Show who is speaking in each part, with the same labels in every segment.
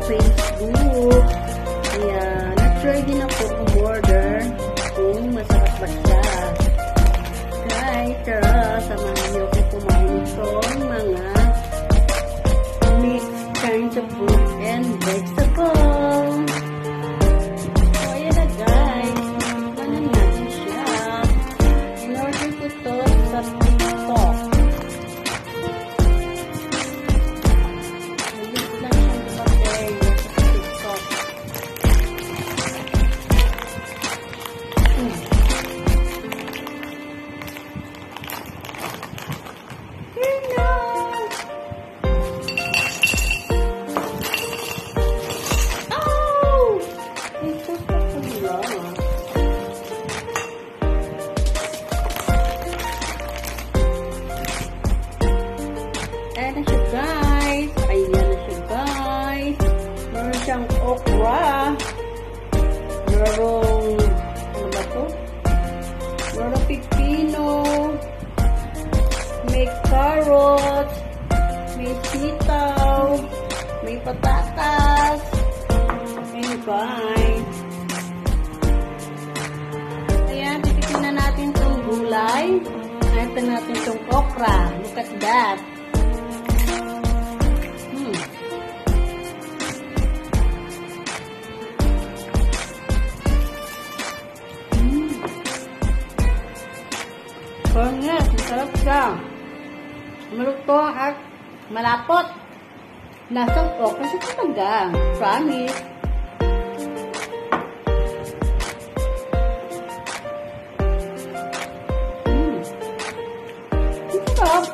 Speaker 1: Facebook. Kaya, na-try din ako umorder kung masarap ba siya. Guys, tara, samahan niyo ako kumain itong mga mixed kinds of fruit and vegetables. So, ayan na guys. Tikman na natin siya. In-order ko to sa TikTok. Ayan na siya guys. Ayan na siya guys. Meron siyang okra. Merong, ano ba ito? Merong pipino. May carrot. May sitaw. May patatas. Ayan guys. Ayan, titikin na natin itong gulay. Ito natin itong okra. Look at that. Banget, masarap siya. Maluto at malapot. Lasang okra siya talaga. Promise. Masarap.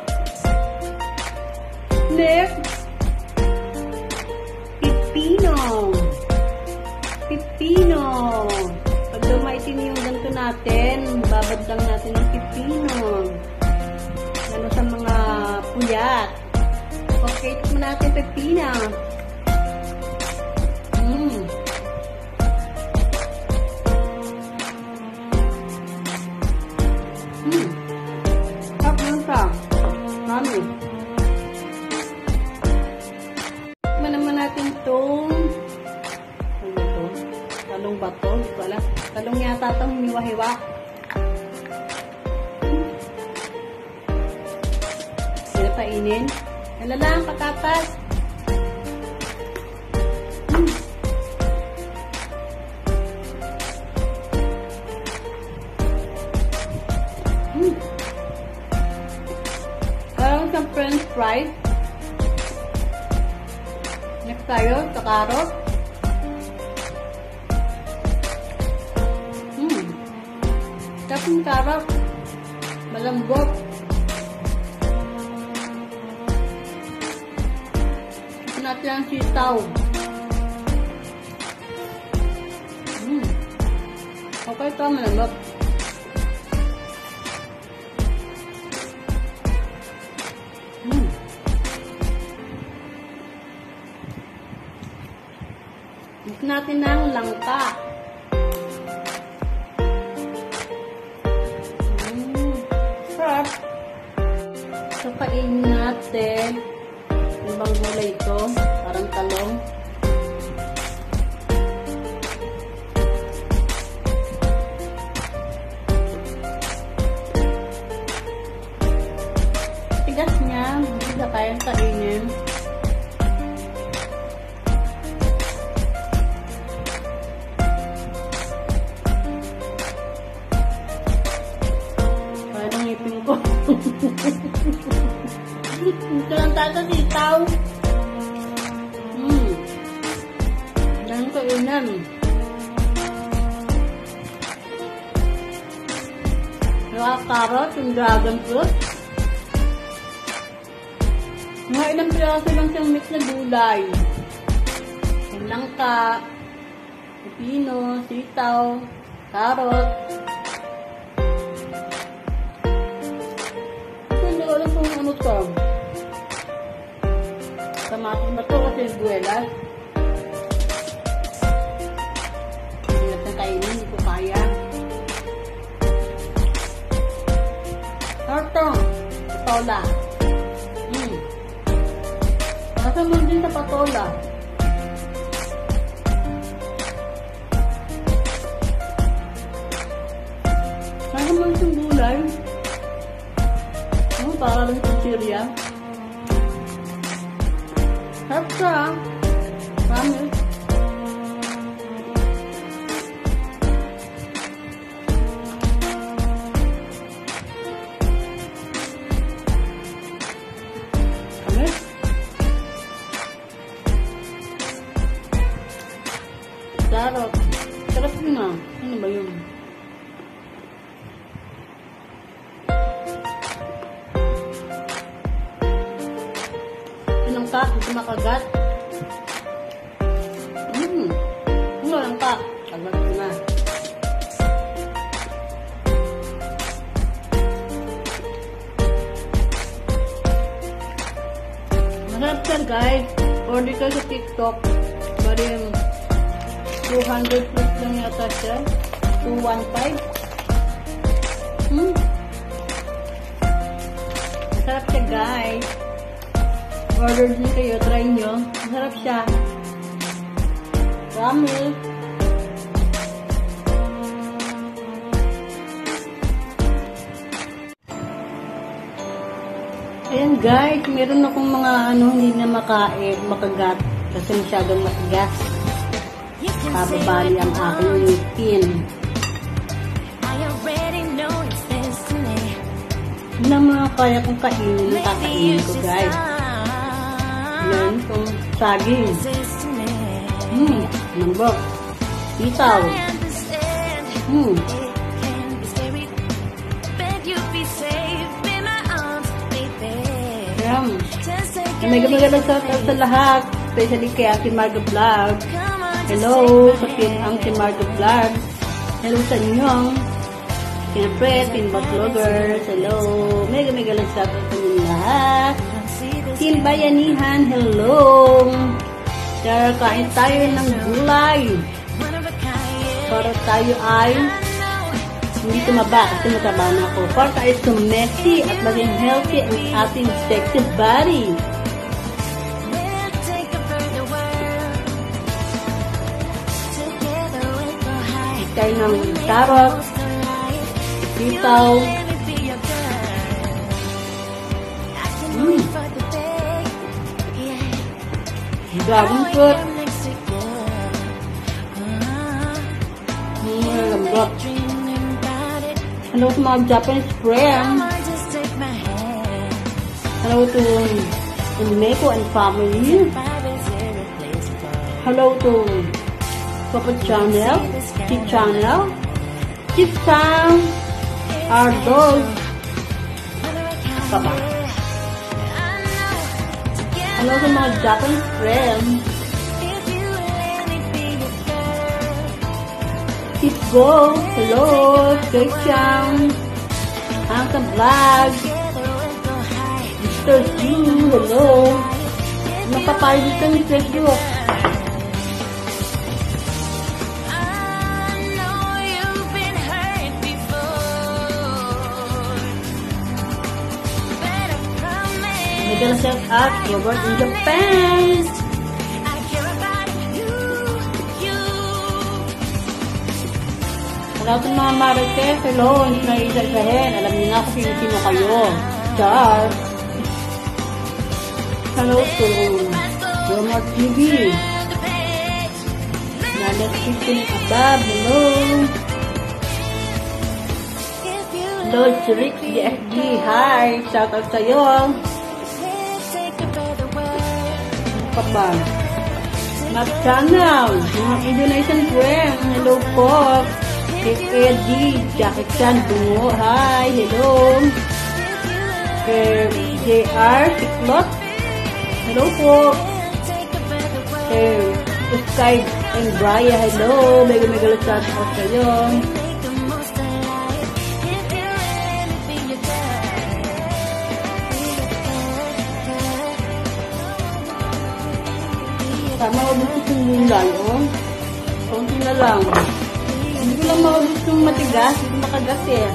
Speaker 1: Next. Pipino. Pipino. Pag dumaitin yung ganito natin, babad lang natin ng pipino. Lalo sa mga puyat. Okay, tikman natin pipino. Sarap lang siya. Mami. Tikman naman natin itong talong ba ito? Wala. Talong yata itong hiwa-hiwa. Sila painin. Hala lang, patatas. Parang siyang french fries. Next tayo, sa carrot. Tapos yung carrot, malambot. Ito natin ang sitaw. Okay ito, malambot. Ito natin ang langka. So, kainin natin yung bang gulay ito, parang talong. Tigas niya, hindi na kayang kainin. Parang ngipin ko. Ito lang tayo sitaw. Dahil kainan. Yung carrot, yung dragon fruit. Mga ilang piraso lang siyang mix na gulay. Yung langka, pipino, sitaw, carrot. Hindi ko alam kung ano ito. Kamatis ba ito kasi buwelas? Hindi natin kainin, hindi ko kaya. Ito, patola. Nasa mo din sa patola. siya. Sarap siya. Promise. Sarap. Sarap yun ah. Ano ba yun? Anong ka? Hindi makagat. Ano lang ka? Kagat ko na. Masarap siya guys. Order ka sa TikTok. Bari 200 plus lang yata siya. 215. Masarap siya guys. Order din kayo. Try nyo. Masarap siya. Promise. Ayan guys. Meron akong mga hindi na makagat. Kasi masyadong matigas. Kababali ang aking ngipin. Hindi na mga kaya kong kainin, kakainin ko guys. Yan, itong saging. Nambok. Itaw. Yan. Magandang sa lahat. Especially kay Ate Margo Vlog. Hello sa Ate Margo Vlog. Hello sa inyong siyempre, Team Vloggers. Hello. Mega lang sa ating lahat. Team Bayanihan. Hello. Tara, kain tayo ng gulay. Para tayo ay hindi tumaba kasi mataba na ako. Para tayo sumesi at maging healthy ang ating sexy body. Tayo ng carrot, sitaw, dragon fruit, lambot. Hello to mga Japanese friends. Hello to Meko and family. Hello to Papa Channel, Kid Channel, Kid Sam, our dog, Papa. Hello sa mga Japanese friends. Kid Go, hello, Kid Chang, Angka Vlog, Mr. Q, hello. Napapayo dito ni Mr. Q. Gonna set up Robert in Japan. Hello sa mga Marites. Hello, hindi na isa-isahin. Alam niyo na kung sino kayo. Char. Hello to Romar TV. Nalet Kitchen Abab. Hello. Hello, Rick DFG. Hi. Shout out sa'yo. Papa. Mac Channel, mga Indonesian friend, hello po. Kay Eddie, Jackie Chan, Bungo, hi, hello. Kay JR, Siklot, hello po. Kay Sky and Brian, hello. Mega shout out kayo. Tama ko gusto yung gulay, oh. Kunti na lang. Hindi ko lang maubos yung matigas, hindi makagas eh.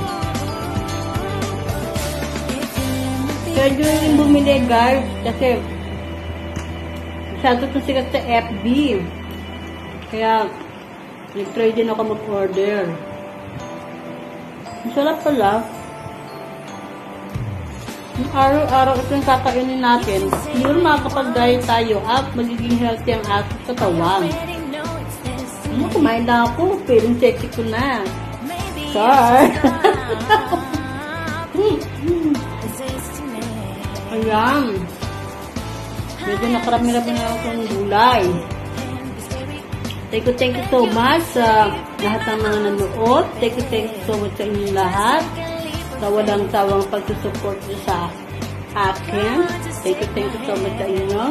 Speaker 1: Kaya yung bumili guys, kasi masyado itong sikat sa FB. Kaya nag-try din ako mag-order. Masarap pala. Araw-araw ito yung kakainin natin. Siguro makakapag-diet tayo at magiging healthy ang ating katawan. Kumain na ako, pero sexy ko na. Char! Ayan. Medyo nakarami-rami na ako ng gulay. Thank you so much sa lahat ng mga nanood. Thank you so much sa inyong lahat. Sa walang tawang pagsusupport nyo sa akin. Thank you so much sa inyo.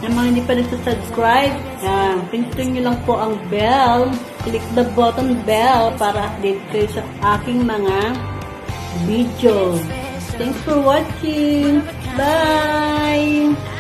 Speaker 1: Yung mga hindi pa nasa-subscribe, pindutin nyo lang po ang bell. Click the button bell para update kayo sa aking mga video. Thanks for watching. Bye!